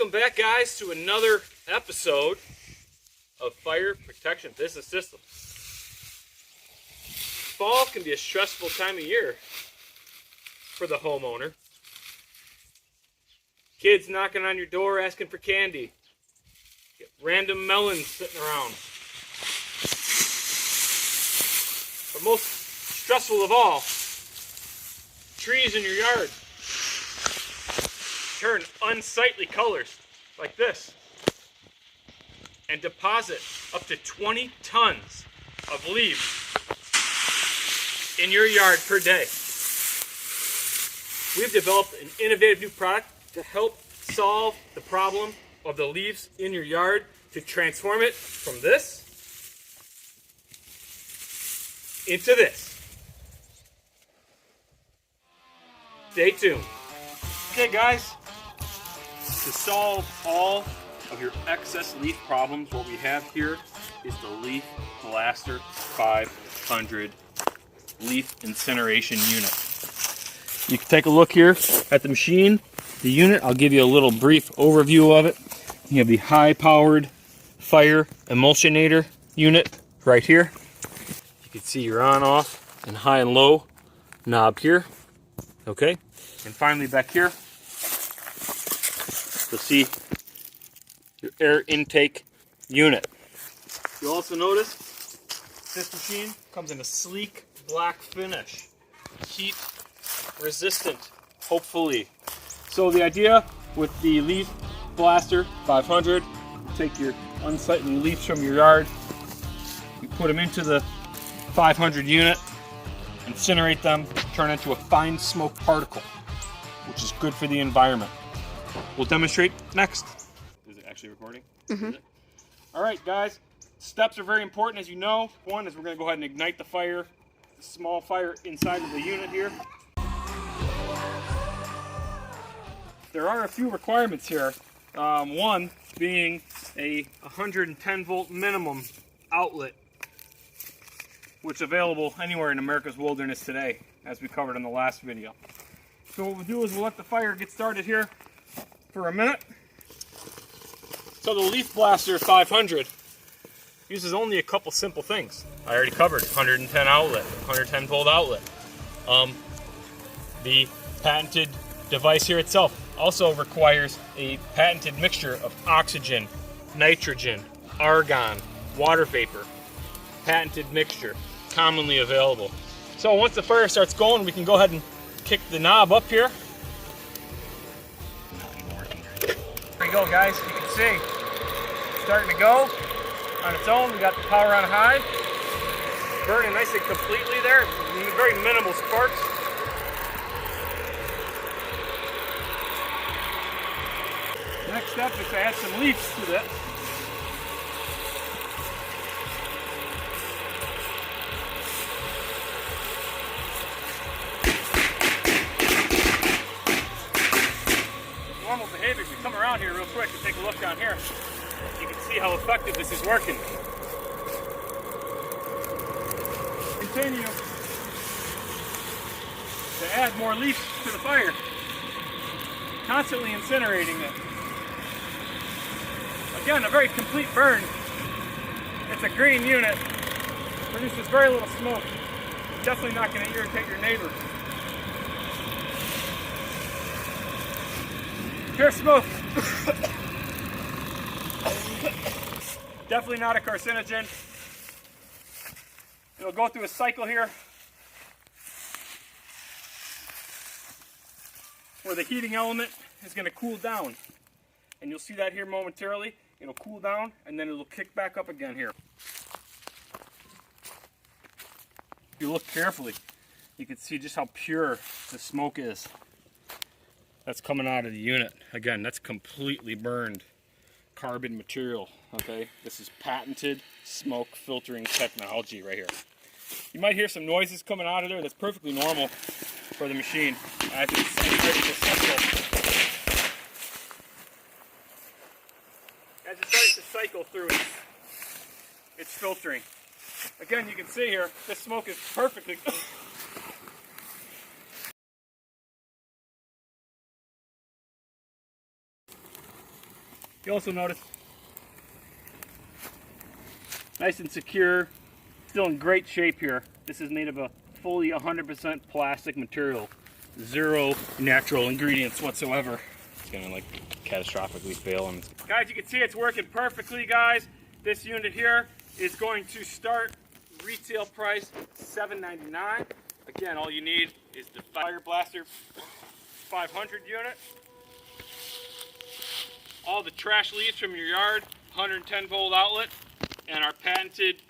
Welcome back, guys, to another episode of Fire Protection Business Systems. Fall can be a stressful time of year for the homeowner. Kids knocking on your door asking for candy. Get random melons sitting around. But most stressful of all, trees in your yard turn unsightly colors like this and deposit up to 20 tons of leaves in your yard per day. We've developed an innovative new product to help solve the problem of the leaves in your yard, to transform it from this into this. Stay tuned. Okay, guys, to solve all of your excess leaf problems, what we have here is the Leaf Blaster 500 leaf incineration unit. You can take a look here at the machine, the unit. I'll give you a little brief overview of it. You have the high-powered fire emulsionator unit right here. You can see your on-off and high and low knob here. Okay, and finally back here, you'll see your air intake unit. You'll also notice this machine comes in a sleek black finish, heat resistant, hopefully. So the idea with the Leaf Blaster 500, you take your unsightly leaves from your yard, you put them into the 500 unit, incinerate them, turn into a fine smoke particle, which is good for the environment. We'll demonstrate next. Is it actually recording? Mm-hmm. All right, guys. Steps are very important, as you know. One is we're going to go ahead and ignite the fire, the small fire inside of the unit here. There are a few requirements here. One being a 110 volt minimum outlet, which is available anywhere in America's wilderness today, as we covered in the last video. So what we'll do is we'll let the fire get started here for a minute. So the Leaf Blaster 500 uses only a couple simple things. I already covered 110 outlet, 110 volt outlet. The patented device here itself also requires a patented mixture of oxygen, nitrogen, argon, water vapor. Patented mixture, commonly available. So once the fire starts going, we can go ahead and kick the knob up here. There you go, guys. You can see it's starting to go on its own. We got the power on high, burning nice and completely there. Very minimal sparks. Next step is to add some leaves to that. Normal behavior. If you come around here real quick and take a look down here, you can see how effective this is working. Continue to add more leaves to the fire, constantly incinerating it. Again, a very complete burn. It's a green unit, produces very little smoke. Definitely not going to irritate your neighbor. Pure smoke. Definitely not a carcinogen. It'll go through a cycle here where the heating element is going to cool down. And you'll see that here momentarily. It'll cool down and then it'll kick back up again here. If you look carefully, you can see just how pure the smoke is that's coming out of the unit. Again, that's completely burned carbon material, okay? This is patented smoke filtering technology right here. You might hear some noises coming out of there. That's perfectly normal for the machine. As it's ready to cycle. As it starts to cycle through its filtering. Again, you can see here, this smoke is perfectly You also notice, nice and secure, still in great shape here. This is made of a fully 100% plastic material, zero natural ingredients whatsoever. It's gonna like catastrophically fail. And guys, you can see it's working perfectly, guys. This unit here is going to start retail price $7.99. Again, all you need is the Fire Blaster 500 unit. All the trash leaves from your yard, 110 volt outlet, and our patented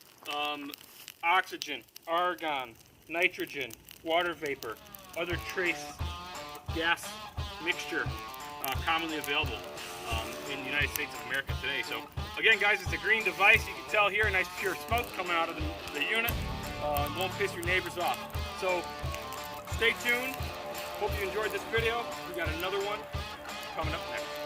oxygen, argon, nitrogen, water vapor, other trace gas mixture commonly available in the United States of America today. So again, guys, it's a green device. You can tell here, nice pure smoke coming out of the unit. It won't piss your neighbors off. So stay tuned. Hope you enjoyed this video. We got another one coming up next.